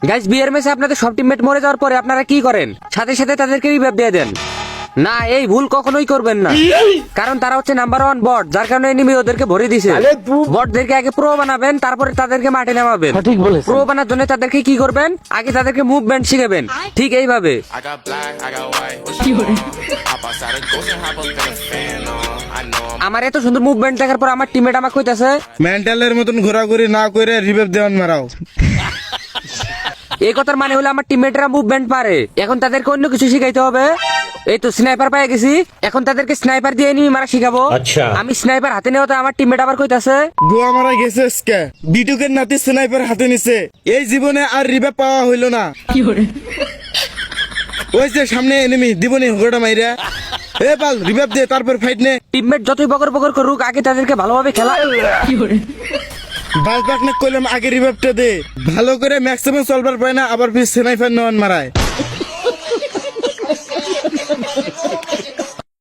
Guys বিয়ের ম্যাচে আপনাদের সব টিমমেট মরে যাওয়ার পরে আপনারা কি করেন? সাথে সাথে তাদেরকে রিভাইভ দিয়ে দেন। না, এই ভুল কখনোই করবেন না, কারণ তারা হচ্ছে নাম্বার 1 বট, যার কারণে এনিমি ওদেরকে ভরে দিছে। বটদেরকে আগে প্রো বানাবেন, তারপরে তাদেরকে মাঠে নামাবেন। প্রো বানার জন্য তাদেরকে কি করবেন? আগে তাদেরকে মুভমেন্ট শিখাবেন, ঠিক এইভাবে। I got black, I got white. What you want? Hop outside the ghost and hop up in the fan on. I know I'm আমার এত সুন্দর মুভমেন্ট দেখার পর আমার টিমমেট আমাকে কইতাছে মেন্টালের মতন ঘোরাঘুরি না করে রিভাইভ দেওয়ান মারাও। এই কথার মানে হলো আমার টিমমেটরা মুভমেন্ট পারে, এখন তাদেরকে অন্য কিছু শিখাইতে হবে। এই তো স্নাইপার পেয়ে গেছি, এখন তাদেরকে স্নাইপার দিয়ে এনিমি মারা শিখাবো। আমি স্নাইপার হাতে নেওয়াতে আমার টিমমেট আবার কইতাছে গোয়া মারা গেছে আজকে, বিটুকের নাতি স্নাইপার হাতে নিছে, এই জীবনে আর রিভাইভ পাওয়া হইল না। ওই যে সামনে এনিমি, দিবনি গোটা মাইরা। এ পাল রিভাইভ দে, তারপর ফাইট নে। টিমমেট যতই বকর বকর করুক, আগে তাদেরকে ভালোভাবে খেলা। বাস বাক না কইলাম আগে রিভাইভটা দে, ভালো করে ম্যাক্সিমাম সলভার পায় না, আবার ফির স্নাইপার নেওয়ান মারায়।